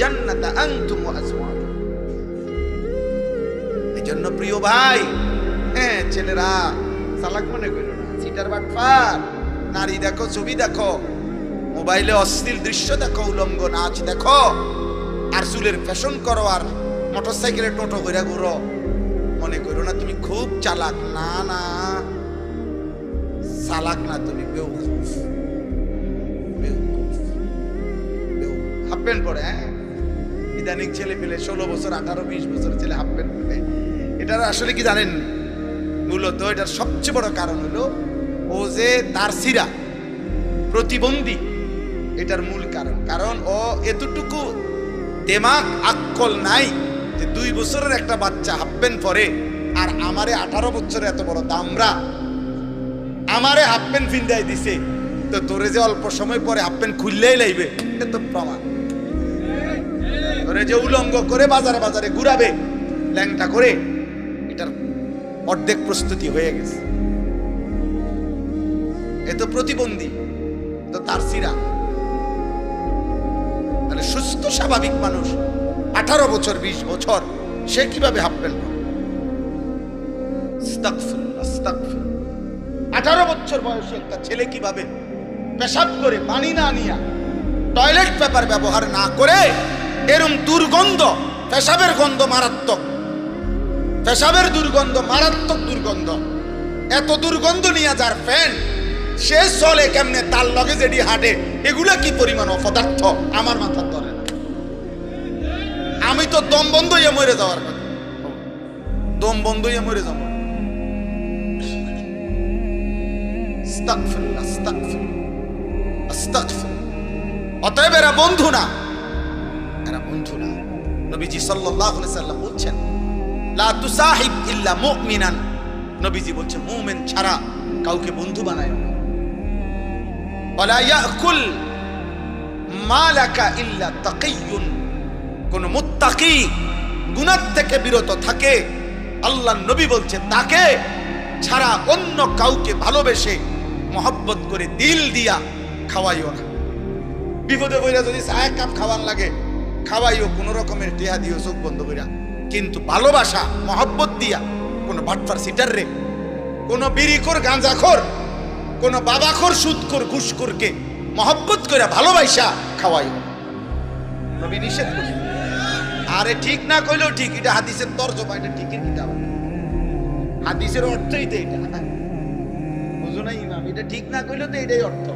জান্নাতা আনতুম ওয়া আজওয়াজুকুম। এজন্য প্রিয় ভাই, হ্যাঁ ছেলেরা চালাক মনে করো না, সিটার বাটফার, নারী দেখো, ছবি দেখো, মোবাইলে অশ্লীল দৃশ্য দেখো, উলঙ্গ নাচ দেখো, আর চুলের ফ্যাশন করো, আর মোটরসাইকেলে টোটো করে ঘুরো, মনে করো না তুমি খুব চালাক। না না, চালাক না, তুমি বেউকুফ। হাফ প্যান্ট পরে, হ্যাঁ ইদানিং ছেলে পেলে 16 বছর 18-20 বছর ছেলে হাফ প্যান্ট পরে, এটার আসলে কি জানেন? মূলত এটার সবচেয়ে বড় কারণ হলো ও যে তার সিরা প্রতিবন্ধী, এটার মূল কারণ। কারণ ও এতটুকু দেমাগ আক্কল নাই যে 2 বছরের একটা বাচ্চা হাফ প্যান্ট পরে, আর আমারে 18 বছরের এত বড় দামরা আমারে হাফ প্যান্ট ফিন্দাই দিছে, তো তোরে যে অল্প সময় পরে হাফ প্যান্ট খুললেই লাইবে, এটা তো প্রমাণ। তোরে যে উলঙ্গ করে বাজারে বাজারে ঘুরাবে ল্যাংটা করে, এটার অর্ধেক প্রস্তুতি হয়ে গেছে। এ তো প্রতিবন্ধী, তো তার সিরা। তাহলে সুস্থ স্বাভাবিক মানুষ 18 বছর 20 বছর সে কিভাবে হাফ প্যান্ট পরে? 18 বছর বয়সী একটা ছেলে কিভাবে পেশাব করে পানি না নিয়া, টয়লেট পেপার ব্যবহার না করে, এরম দুর্গন্ধ, পেশাবের গন্ধ মারাত্মক, পেশাবের দুর্গন্ধ মারাত্মক দুর্গন্ধ, এত দুর্গন্ধ নিয়ে যার ফ্যান, সে চলে কেমনে, তার লগে যেটি হাঁটে, এগুলা কি পরিমাণ অপদার্থ আমার মাথার ধরে না। আমি তো দম বন্ধ হইয়া মরে যাওয়ার কথা, দম বন্ধ হইয়া মরে যাব। আস্তাগফিরুল্লাহ, আস্তাগফিরুল্লাহ, আস্তাগফিরুল্লাহ। অতএব এরা বন্ধু না, এরা বন্ধু না। নবীজি সাল্লাল্লাহু আলাইহি সাল্লাম বলছেন, লা তুসাহিব ইল্লা মুমিনান। নবীজি বলছেন মুমিন ছাড়া কাউকে বন্ধু বানায় না। ওয়ালা ইয়াকুল মালাকা ইল্লা তাকিয়ুন। কোন মুত্তাকি গুনাহ থেকে বিরত থাকে, আল্লাহর নবী বলছেন তাকে ছাড়া অন্য কাউকে ভালোবেসে মহব্বত করে দিল দিয়া খাওয়াইও না। বিপদে পড়া যদি চায় কাপ খাওয়ান লাগে খাওয়াইও, কোন রকমের টেহা দিও চোখ বন্ধ কইরা, কিন্তু ভালোবাসা মহব্বত দিয়া কোন বাটফার সিটার রে, কোন বিড়িখোর গাঁজাখোর, কোন বাবাখোর সুদখোর ঘুষখোরকে মহব্বত করে ভালোবাসা খাওয়াইও। নবী নিষেধ করছেন। আরে ঠিক না কইলেও ঠিক, এটা হাদিসের তরজমা, এটা ঠিকই কিতাব, হাদিসের অর্থই তো এটা, বুঝো না ইমাম, এটা ঠিক না কইলেও তো এটাই অর্থ।